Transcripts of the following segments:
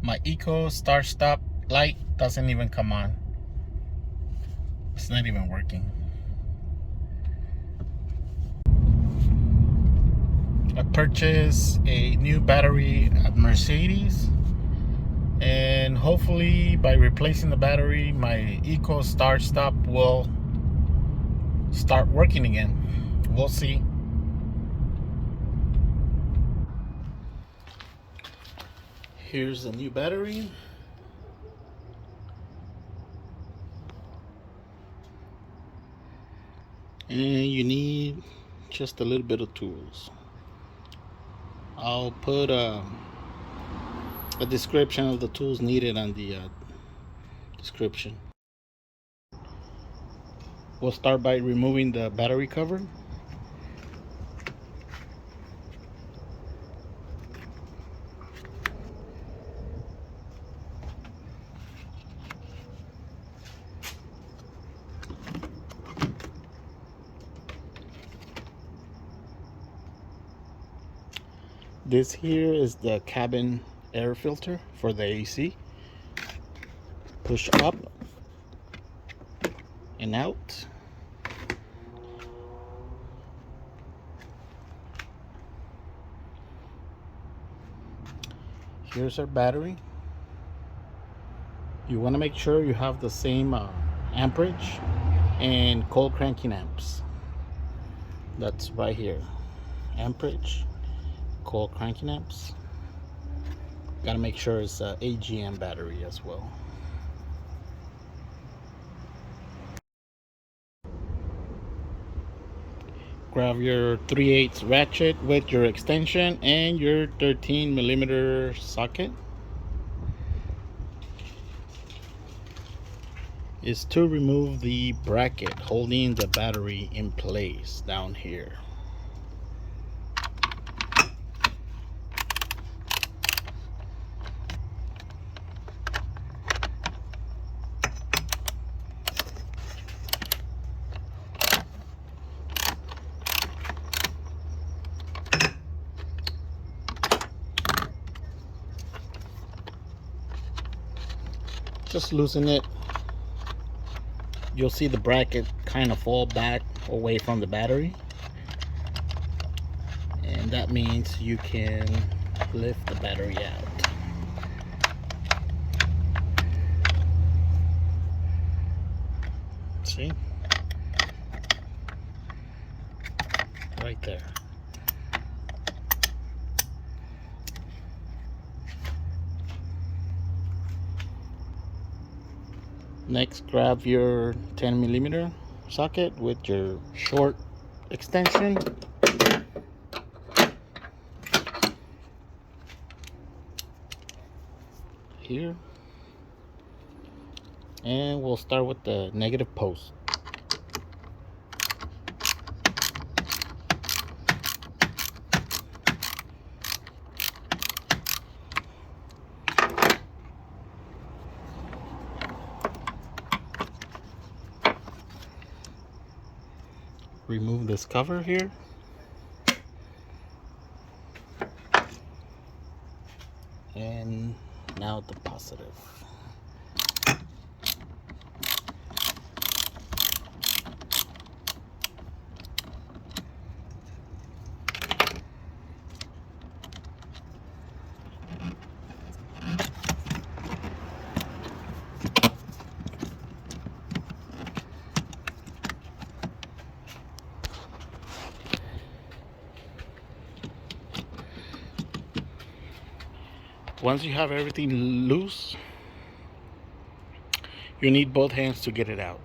My eco start stop light doesn't even come on. It's not even working. I purchased a new battery at Mercedes, and hopefully by replacing the battery, my eco start stop will start working again. We'll see. Here's the new battery. And you need just a little bit of tools. I'll put a description of the tools needed on the description. We'll start by removing the battery cover. This here is the cabin air filter for the AC. Push up and out. Here's our battery. You want to make sure you have the same amperage and cold cranking amps. That's right here. Amperage, cold cranking amps. Got to make sure it's a AGM battery as well. Grab your 3/8 ratchet with your extension and your 13mm socket. Is to remove the bracket holding the battery in place down here. Just loosen it. You'll see the bracket kind of fall back away from the battery, and that means you can lift the battery out. See? Right there. Next, grab your 10mm socket with your short extension. Here. And we'll start with the negative post. Remove this cover here. And now the positive. Once you have everything loose, you need both hands to get it out.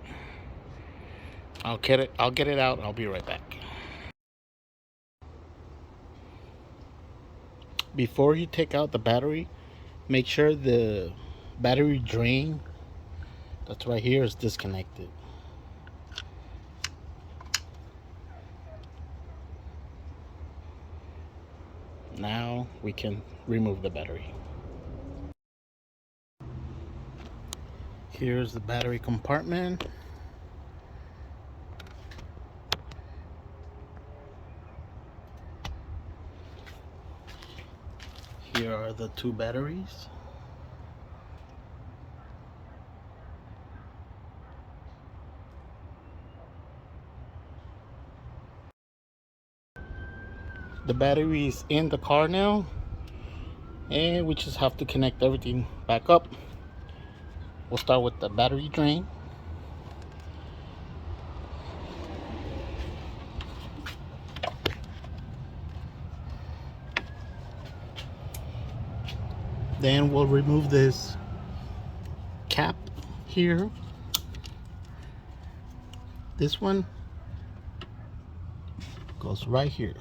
I'll get it out. I'll be right back. Before you take out the battery, make sure the battery drain that's right here is disconnected. Now we can remove the battery. Here's the battery compartment. Here are the two batteries. The battery is in the car now, and we just have to connect everything back up. We'll start with the battery drain. Then we'll remove this cap here. This one goes right here.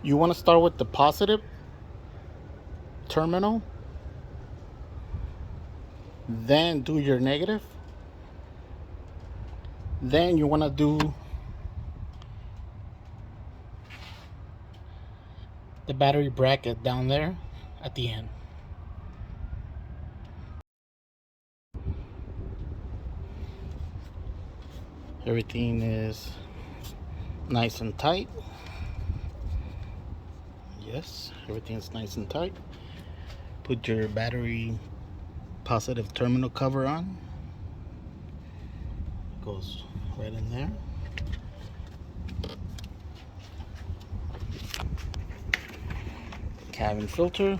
You want to start with the positive terminal, then do your negative, then you want to do the battery bracket down there at the end. Everything is nice and tight. Yes, everything's nice and tight. Put your battery positive terminal cover on. It goes right in there. Cabin filter.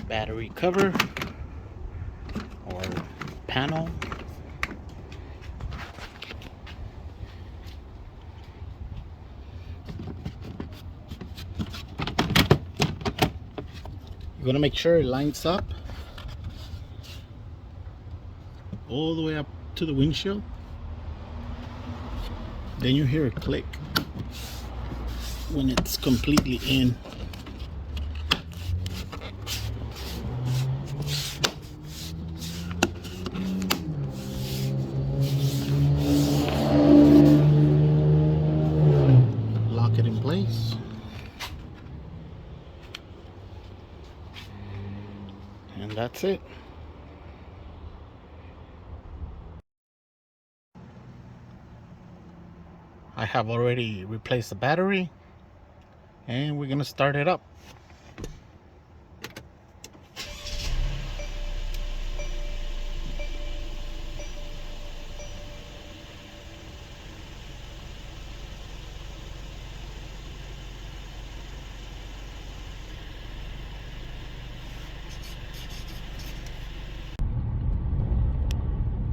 Battery cover or panel. You're gonna make sure it lines up all the way up to the windshield. Then you hear a click when it's completely in. Lock it in place. And that's it. I have already replaced the battery, and we're gonna start it up.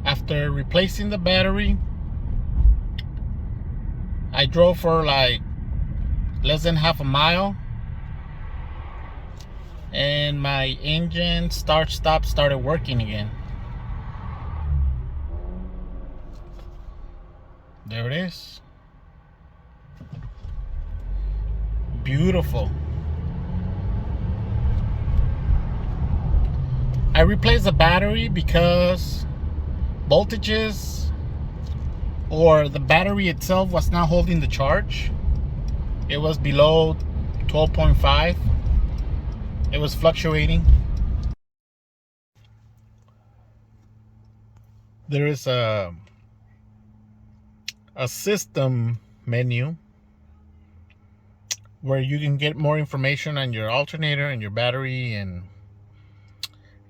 After replacing the battery, I drove for like less than half a mile, and my engine start-stop started working again. There it is. Beautiful. I replaced the battery because voltages or the battery itself was not holding the charge. It was below 12.5. It was fluctuating. There is a system menu where you can get more information on your alternator and your battery, and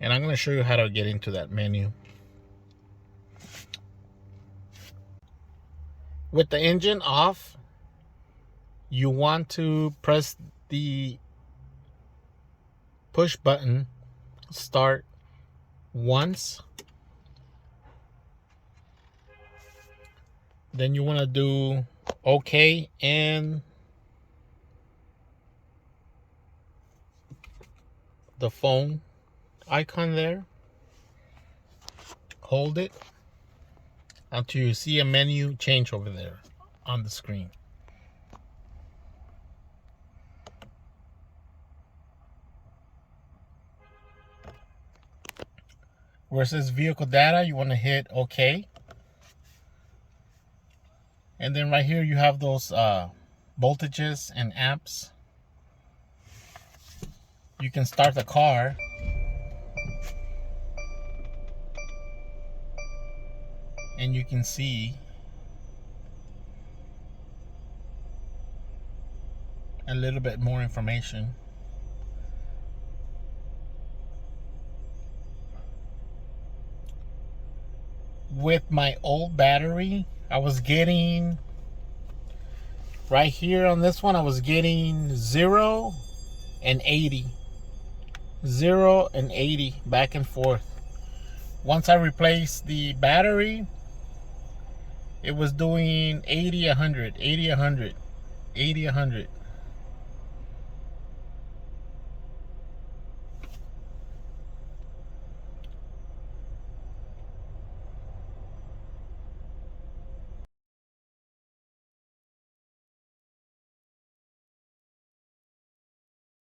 I'm going to show you how to get into that menu. With the engine off, you want to press the push button start once. Then you want to do OK and the phone icon there. Hold it until you see a menu change over there on the screen. Where it says vehicle data, you want to hit OK. And then right here you have those voltages and amps. You can start the car. And you can see a little bit more information. With my old battery, I was getting, right here on this one, I was getting 0 and 80. 0 and 80 back and forth. Once I replaced the battery, it was doing 80, 100, 80, 100, 80, 100.